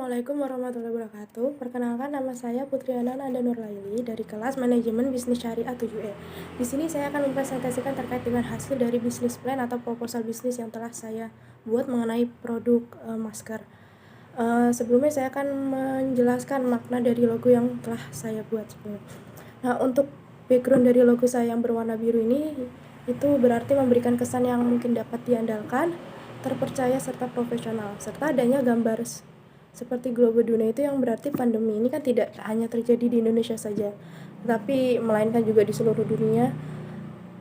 Assalamualaikum warahmatullahi wabarakatuh. Perkenalkan, nama saya Putriana Nanda Nurlaili dari kelas Manajemen Bisnis Syariah 7E. Di sini saya akan mempresentasikan terkait dengan hasil dari bisnis plan atau proposal bisnis yang telah saya buat mengenai produk masker. Sebelumnya saya akan menjelaskan makna dari logo yang telah saya buat sebelumnya. Nah, untuk background dari logo saya yang berwarna biru ini itu berarti memberikan kesan yang mungkin dapat diandalkan, terpercaya serta profesional, serta adanya gambar seperti globe dunia itu yang berarti pandemi ini kan tidak hanya terjadi di Indonesia saja, tapi melainkan juga di seluruh dunia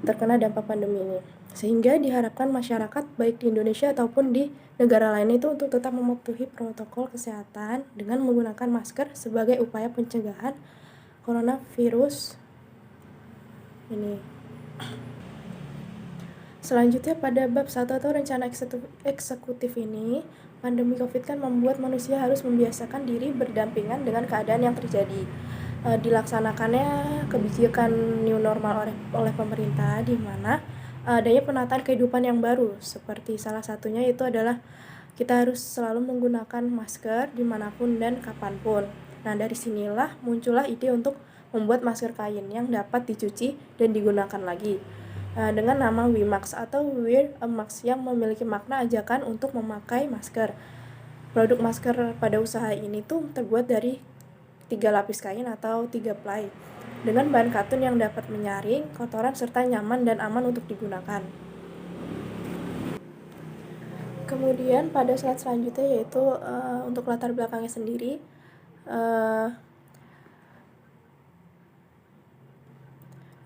terkena dampak pandemi ini. Sehingga diharapkan masyarakat baik di Indonesia ataupun di negara lain itu untuk tetap mematuhi protokol kesehatan dengan menggunakan masker sebagai upaya pencegahan coronavirus ini. Selanjutnya pada bab 1 atau rencana eksekutif ini, pandemi COVID kan membuat manusia harus membiasakan diri berdampingan dengan keadaan yang terjadi. Dilaksanakannya kebijakan new normal oleh pemerintah, di mana adanya penataan kehidupan yang baru, seperti salah satunya itu adalah kita harus selalu menggunakan masker dimanapun dan kapanpun. Nah, dari sinilah muncullah ide untuk membuat masker kain yang dapat dicuci dan digunakan lagi dengan nama WeMask atau Wear a Mask, yang memiliki makna ajakan untuk memakai masker. Produk masker pada usaha ini tuh terbuat dari 3 lapis kain atau 3 ply dengan bahan katun yang dapat menyaring kotoran serta nyaman dan aman untuk digunakan. Kemudian pada slide selanjutnya yaitu untuk latar belakangnya sendiri.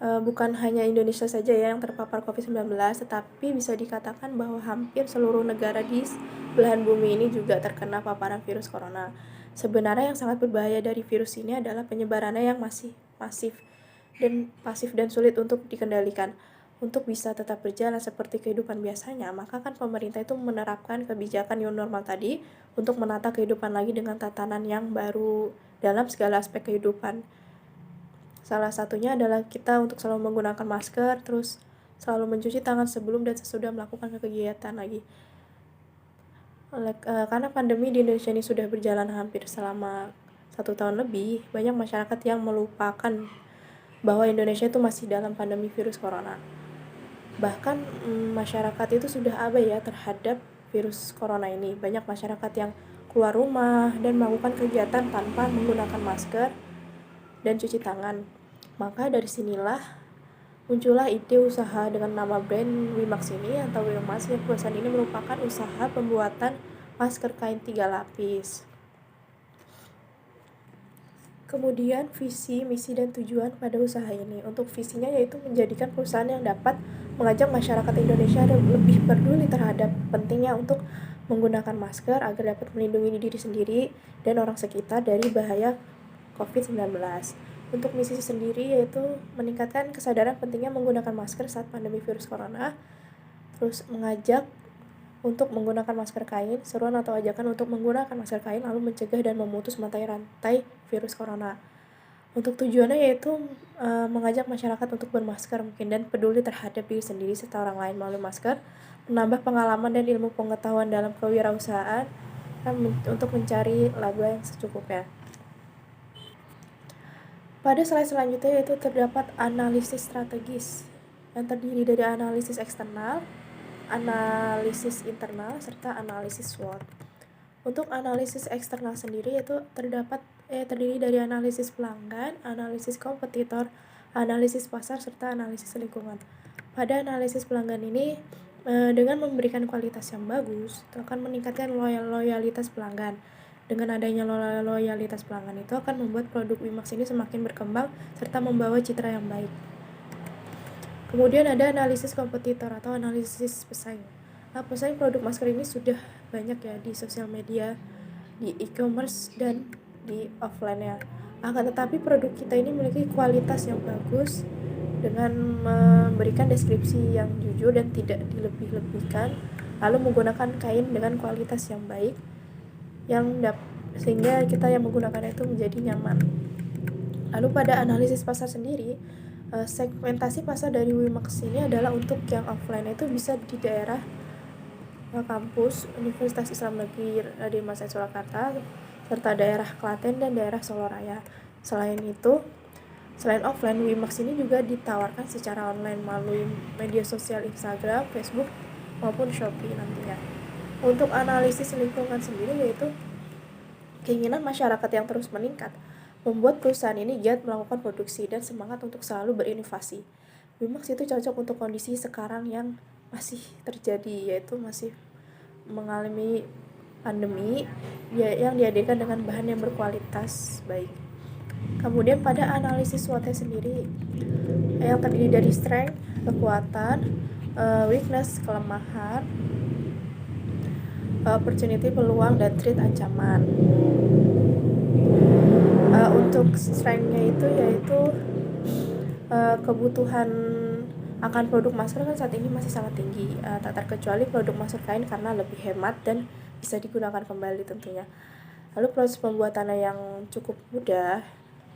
Bukan hanya Indonesia saja ya yang terpapar COVID-19, tetapi bisa dikatakan bahwa hampir seluruh negara di belahan bumi ini juga terkena paparan virus corona. Sebenarnya yang sangat berbahaya dari virus ini adalah penyebarannya yang masih pasif dan sulit untuk dikendalikan. Untuk bisa tetap berjalan seperti kehidupan biasanya, maka kan pemerintah itu menerapkan kebijakan new normal tadi untuk menata kehidupan lagi dengan tatanan yang baru dalam segala aspek kehidupan. Salah satunya adalah kita untuk selalu menggunakan masker, terus selalu mencuci tangan sebelum dan sesudah melakukan kegiatan lagi. Karena pandemi di Indonesia ini sudah berjalan hampir selama 1 tahun lebih, banyak masyarakat yang melupakan bahwa Indonesia itu masih dalam pandemi virus corona. Bahkan masyarakat itu sudah abai ya terhadap virus corona ini. Banyak masyarakat yang keluar rumah dan melakukan kegiatan tanpa menggunakan masker dan cuci tangan. Maka dari sinilah muncullah ide usaha dengan nama brand WeMask ini atau WeMask, yang perusahaan ini merupakan usaha pembuatan masker kain 3 lapis. Kemudian visi, misi, dan tujuan pada usaha ini. Untuk visinya yaitu menjadikan perusahaan yang dapat mengajak masyarakat Indonesia lebih peduli terhadap pentingnya untuk menggunakan masker agar dapat melindungi diri sendiri dan orang sekitar dari bahaya COVID-19. Untuk misi sendiri yaitu meningkatkan kesadaran pentingnya menggunakan masker saat pandemi virus corona, terus mengajak untuk menggunakan masker kain, seruan atau ajakan untuk menggunakan masker kain lalu mencegah dan memutus mata rantai virus corona. Untuk tujuannya yaitu mengajak masyarakat untuk bermasker mungkin dan peduli terhadap diri sendiri serta orang lain melalui masker, menambah pengalaman dan ilmu pengetahuan dalam kewirausahaan, dan untuk mencari laba yang secukupnya. Pada slide selanjutnya yaitu terdapat analisis strategis yang terdiri dari analisis eksternal, analisis internal, serta analisis SWOT. Untuk analisis eksternal sendiri yaitu terdiri dari analisis pelanggan, analisis kompetitor, analisis pasar, serta analisis lingkungan. Pada analisis pelanggan ini dengan memberikan kualitas yang bagus itu akan meningkatkan loyalitas pelanggan. Dengan adanya loyalitas pelanggan itu akan membuat produk WeMask ini semakin berkembang serta membawa citra yang baik. Kemudian ada analisis kompetitor atau analisis pesaing. Pesaing produk masker ini sudah banyak ya di sosial media, di e-commerce, dan di offline-nya. Akan tetapi produk kita ini memiliki kualitas yang bagus dengan memberikan deskripsi yang jujur dan tidak dilebih-lebihkan, lalu menggunakan kain dengan kualitas yang baik sehingga kita yang menggunakannya itu menjadi nyaman. Lalu pada analisis pasar sendiri, segmentasi pasar dari WeMask ini adalah untuk yang offline itu bisa di daerah kampus Universitas Islam Negeri Raden Mas Surakarta, serta daerah Klaten dan daerah Soloraya. Selain offline, Wimax ini juga ditawarkan secara online melalui media sosial Instagram, Facebook, maupun Shopee nantinya. Untuk analisis lingkungan sendiri yaitu keinginan masyarakat yang terus meningkat membuat perusahaan ini giat melakukan produksi dan semangat untuk selalu berinovasi. Wimax itu cocok untuk kondisi sekarang yang masih terjadi, yaitu masih mengalami pandemi yang dihadirkan dengan bahan yang berkualitas baik. Kemudian pada analisis SWOT sendiri yang terdiri dari strength, kekuatan, weakness, kelemahan, opportunity, peluang, dan threat, ancaman. Untuk strength-nya itu yaitu kebutuhan akan produk masker kan saat ini masih sangat tinggi, tak terkecuali produk masker kain karena lebih hemat dan bisa digunakan kembali tentunya. Lalu proses pembuatannya yang cukup mudah.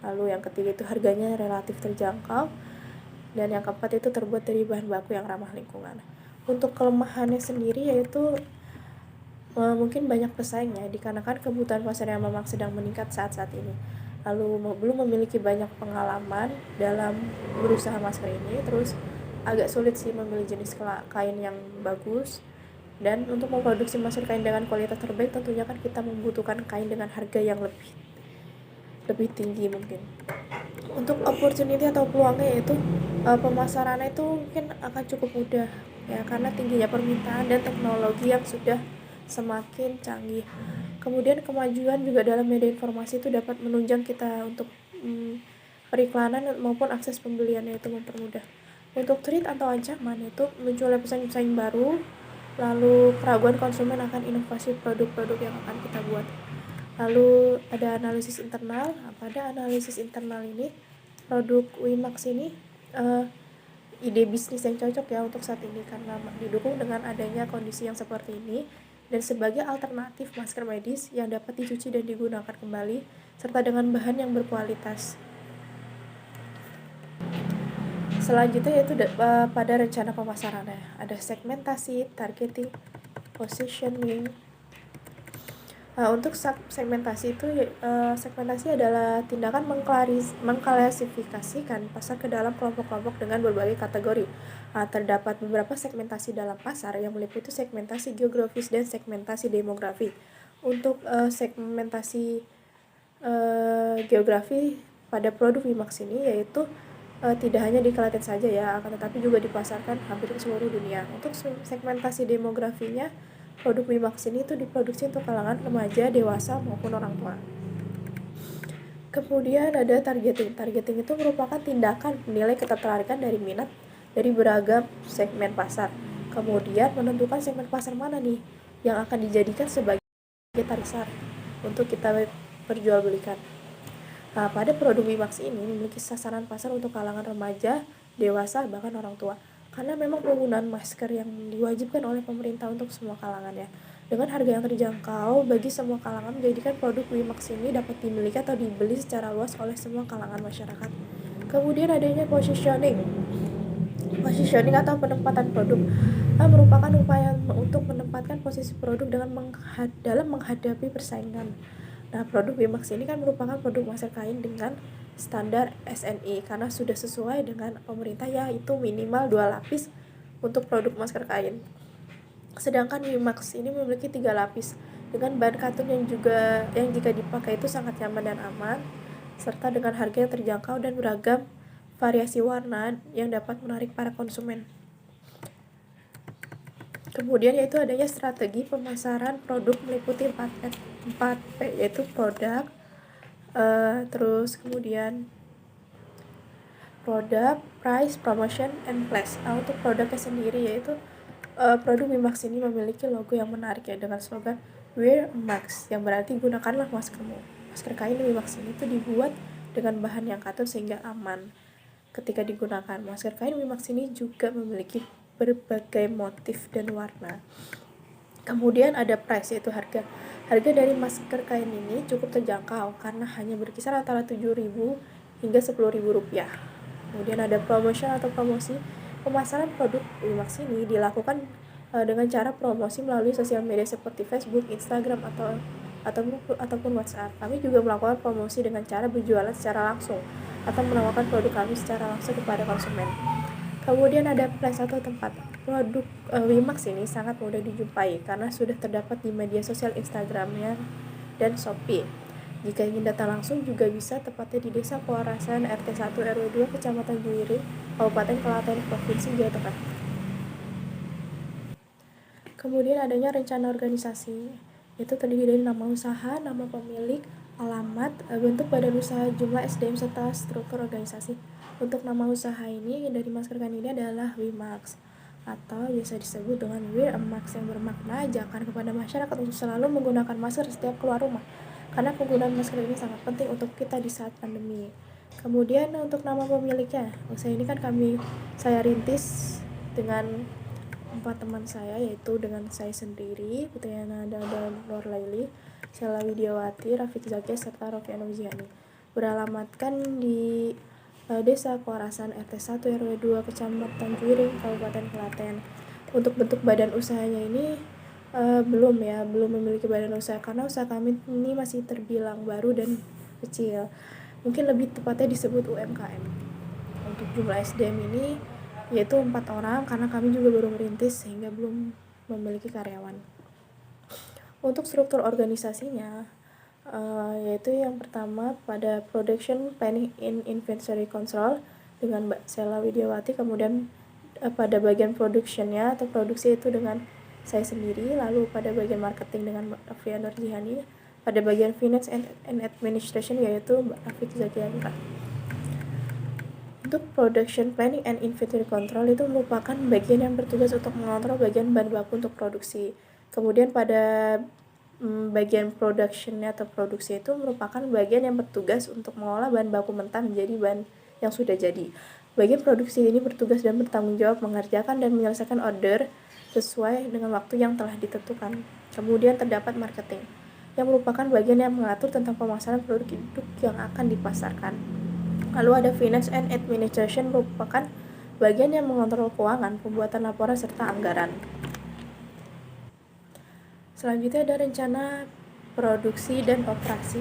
Lalu yang ketiga itu harganya relatif terjangkau. Dan yang keempat itu terbuat dari bahan baku yang ramah lingkungan. Untuk kelemahannya sendiri yaitu mungkin banyak pesaingnya dikarenakan kebutuhan pasar yang memang sedang meningkat saat ini. Lalu belum memiliki banyak pengalaman dalam berusaha masker ini, terus agak sulit sih memilih jenis kain yang bagus. Dan untuk memproduksi masker kain dengan kualitas terbaik tentunya kan kita membutuhkan kain dengan harga yang lebih tinggi mungkin. Untuk opportunity atau peluangnya yaitu pemasarannya itu mungkin akan cukup mudah ya, karena tingginya permintaan dan teknologi yang sudah semakin canggih. Kemudian kemajuan juga dalam media informasi itu dapat menunjang kita untuk periklanan maupun akses pembeliannya itu mempermudah. Untuk threat atau ancaman itu munculnya pesaing-pesaing baru, lalu keraguan konsumen akan inovasi produk-produk yang akan kita buat. Lalu ada analisis internal. Pada analisis internal ini produk Wimax ini ide bisnis yang cocok ya untuk saat ini karena didukung dengan adanya kondisi yang seperti ini dan sebagai alternatif masker medis yang dapat dicuci dan digunakan kembali serta dengan bahan yang berkualitas. Selanjutnya yaitu pada rencana pemasarannya ada segmentasi, targeting, positioning. Untuk segmentasi itu segmentasi adalah tindakan mengklasifikasikan pasar ke dalam kelompok-kelompok dengan berbagai kategori. Terdapat beberapa segmentasi dalam pasar yang meliputi segmentasi geografis dan segmentasi demografi. Untuk segmentasi geografi pada produk Wimax ini yaitu tidak hanya di Klaten saja ya, akan tetapi juga dipasarkan hampir ke seluruh dunia. Untuk segmentasi demografinya, produk Wimax ini itu diproduksi untuk kalangan remaja, dewasa maupun orang tua. Kemudian ada targeting. Targeting itu merupakan tindakan menilai ketertarikan dari minat dari beragam segmen pasar. Kemudian menentukan segmen pasar mana nih yang akan dijadikan sebagai target untuk kita perjualbelikan. Pada produk Wimax ini memiliki sasaran pasar untuk kalangan remaja, dewasa, bahkan orang tua. Karena memang penggunaan masker yang diwajibkan oleh pemerintah untuk semua kalangan ya. Dengan harga yang terjangkau bagi semua kalangan menjadikan produk Wimax ini dapat dimiliki atau dibeli secara luas oleh semua kalangan masyarakat. Kemudian adanya positioning. Positioning atau penempatan produk merupakan upaya untuk menempatkan posisi produk dalam menghadapi persaingan. Produk Wimax ini kan merupakan produk masker kain dengan standar SNI karena sudah sesuai dengan pemerintah yaitu minimal 2 lapis untuk produk masker kain. Sedangkan Wimax ini memiliki 3 lapis dengan bahan katun yang jika dipakai itu sangat nyaman dan aman serta dengan harga yang terjangkau dan beragam variasi warna yang dapat menarik para konsumen. Kemudian yaitu adanya strategi pemasaran produk meliputi 4P yaitu produk, terus kemudian produk, price, promotion, and place. Untuk produknya sendiri yaitu produk Wimax ini memiliki logo yang menarik ya dengan slogan Wear Max yang berarti gunakanlah maskermu. Masker kain Wimax ini tuh dibuat dengan bahan yang katun sehingga aman ketika digunakan. Masker kain Wimax ini juga memiliki berbagai motif dan warna. Kemudian ada price yaitu harga. Harga dari masker kain ini cukup terjangkau karena hanya berkisar antara 7.000 hingga 10.000 rupiah. Kemudian ada promotion atau promosi. Pemasaran produk Wimax ini dilakukan dengan cara promosi melalui sosial media seperti Facebook, Instagram, atau ataupun WhatsApp. Kami juga melakukan promosi dengan cara berjualan secara langsung atau menawarkan produk kami secara langsung kepada konsumen. Kemudian ada place atau tempat. Produk Wimax ini sangat mudah dijumpai karena sudah terdapat di media sosial Instagramnya dan Shopee. Jika ingin datang langsung juga bisa, tepatnya di Desa Kewarasan RT 1 RW 2 Kecamatan Juwiring, Kabupaten Klaten, Provinsi Jawa Tengah. Kemudian adanya rencana organisasi, yaitu terdiri dari nama usaha, nama pemilik, alamat, bentuk badan usaha, jumlah SDM, serta struktur organisasi. Untuk nama usaha ini dari masker kain ini adalah Wimax, atau biasa disebut dengan Wear a Mask, yang bermakna ajakan kepada masyarakat untuk selalu menggunakan masker setiap keluar rumah, karena penggunaan masker ini sangat penting untuk kita di saat pandemi. Kemudian untuk nama pemiliknya, usaha ini kan saya rintis dengan 4 teman saya, yaitu dengan saya sendiri, Putriana dan Nur Laili, Sheila Widiawati, Rafiq Zakia, serta Rofiano Ziani. Beralamatkan di Desa Kewarasan RT 1 RW 2 Kecamatan Juwiring, Kabupaten Klaten. Untuk bentuk badan usahanya ini belum memiliki badan usaha karena usaha kami ini masih terbilang baru dan kecil. Mungkin lebih tepatnya disebut UMKM. Untuk jumlah SDM ini yaitu 4 orang karena kami juga baru merintis sehingga belum memiliki karyawan. Untuk struktur organisasinya, yaitu yang pertama pada Production Planning and Inventory Control dengan Mbak Sheila Widiawati, kemudian pada bagian productionnya atau produksi itu dengan saya sendiri, lalu pada bagian marketing dengan Mbak Afia Nurjihani, pada bagian finance and administration yaitu Mbak Rafiq Zakia. Untuk Production Planning and Inventory Control itu merupakan bagian yang bertugas untuk mengontrol bagian bahan baku untuk produksi. Kemudian pada bagian productionnya atau produksi itu merupakan bagian yang bertugas untuk mengolah bahan baku mentah menjadi bahan yang sudah jadi. Bagian produksi ini bertugas dan bertanggung jawab mengerjakan dan menyelesaikan order sesuai dengan waktu yang telah ditentukan. Kemudian terdapat marketing, yang merupakan bagian yang mengatur tentang pemasaran produk yang akan dipasarkan. Lalu ada Finance and Administration, merupakan bagian yang mengontrol keuangan, pembuatan laporan, serta anggaran. Selanjutnya ada rencana produksi dan operasi.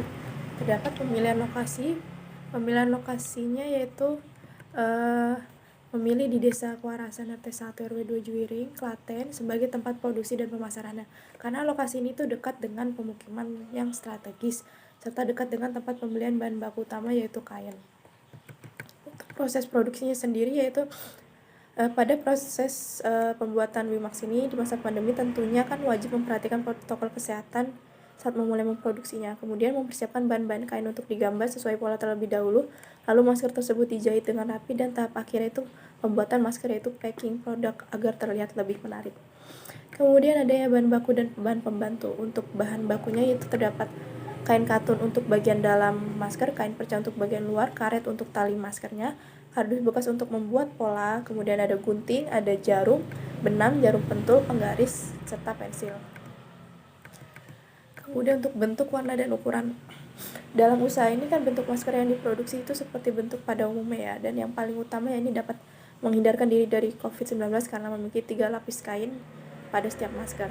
Terdapat pemilihan lokasi. Pemilihan lokasinya yaitu memilih di Desa Kewarasan RT 1 RW 2 Juwiring, Klaten sebagai tempat produksi dan pemasarannya. Karena lokasi ini tuh dekat dengan pemukiman yang strategis serta dekat dengan tempat pembelian bahan baku utama yaitu kain. Untuk proses produksinya sendiri yaitu pada proses pembuatan Wimax ini di masa pandemi tentunya kan wajib memperhatikan protokol kesehatan saat memulai memproduksinya. Kemudian mempersiapkan bahan-bahan kain untuk digambar sesuai pola terlebih dahulu, lalu masker tersebut dijahit dengan rapi, dan tahap akhirnya itu pembuatan masker yaitu packing produk agar terlihat lebih menarik. Kemudian adanya bahan baku dan bahan pembantu. Untuk bahan bakunya itu terdapat kain katun untuk bagian dalam masker, kain perca untuk bagian luar, karet untuk tali maskernya, kardus bekas untuk membuat pola, kemudian ada gunting, ada jarum, benang, jarum pentul, penggaris, serta pensil. Kemudian untuk bentuk, warna, dan ukuran. Dalam usaha ini kan bentuk masker yang diproduksi itu seperti bentuk pada umumnya ya, dan yang paling utama ya ini dapat menghindarkan diri dari COVID-19 karena memiliki 3 lapis kain pada setiap masker.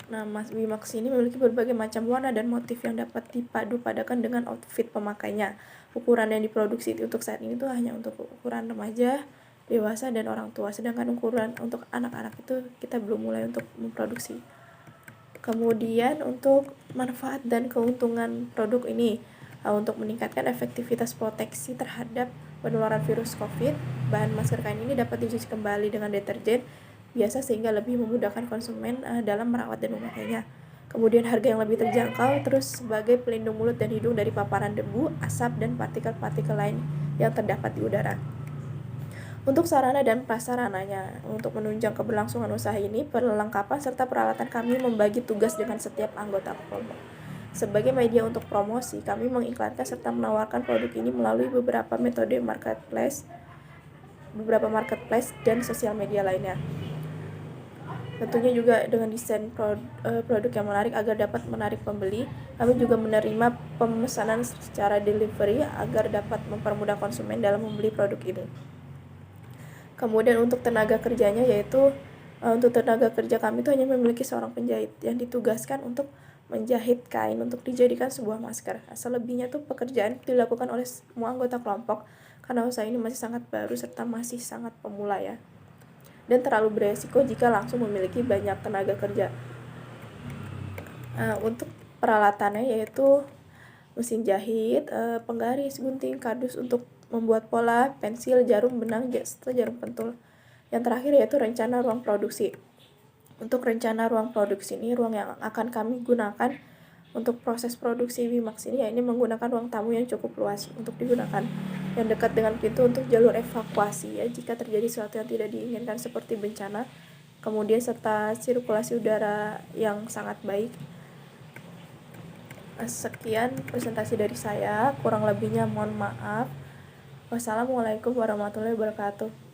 Nah, Wimax ini memiliki berbagai macam warna dan motif yang dapat dipadu padakan dengan outfit pemakainya. Ukuran yang diproduksi untuk saat ini tuh hanya untuk ukuran remaja, dewasa, dan orang tua, sedangkan ukuran untuk anak-anak itu kita belum mulai untuk memproduksi. Kemudian untuk manfaat dan keuntungan produk ini, untuk meningkatkan efektivitas proteksi terhadap penularan virus COVID, bahan masker kain ini dapat dicuci kembali dengan deterjen biasa sehingga lebih memudahkan konsumen dalam merawat dan memakainya. Kemudian harga yang lebih terjangkau, terus sebagai pelindung mulut dan hidung dari paparan debu, asap, dan partikel-partikel lain yang terdapat di udara. Untuk sarana dan prasarananya, untuk menunjang keberlangsungan usaha ini, perlengkapan serta peralatan kami membagi tugas dengan setiap anggota kelompok. Sebagai media untuk promosi, kami mengiklankan serta menawarkan produk ini melalui beberapa metode marketplace dan sosial media lainnya. Tentunya juga dengan desain produk yang menarik agar dapat menarik pembeli. Kami juga menerima pemesanan secara delivery agar dapat mempermudah konsumen dalam membeli produk ini. Kemudian untuk tenaga kerjanya yaitu Untuk tenaga kerja kami itu hanya memiliki seorang penjahit yang ditugaskan untuk menjahit kain untuk dijadikan sebuah masker. Selebihnya tuh pekerjaan dilakukan oleh semua anggota kelompok karena usaha ini masih sangat baru serta masih sangat pemula ya. Dan terlalu beresiko jika langsung memiliki banyak tenaga kerja. Untuk peralatannya yaitu mesin jahit, penggaris, gunting, kardus untuk membuat pola, pensil, jarum, benang, jarum pentul. Yang terakhir yaitu rencana ruang produksi. Untuk rencana ruang produksi ini, ruang yang akan kami gunakan untuk proses produksi Wimax ini, ya ini menggunakan ruang tamu yang cukup luas untuk digunakan, yang dekat dengan pintu untuk jalur evakuasi ya jika terjadi sesuatu yang tidak diinginkan seperti bencana, kemudian serta sirkulasi udara yang sangat baik. Sekian presentasi dari saya, kurang lebihnya mohon maaf. Wassalamualaikum warahmatullahi wabarakatuh.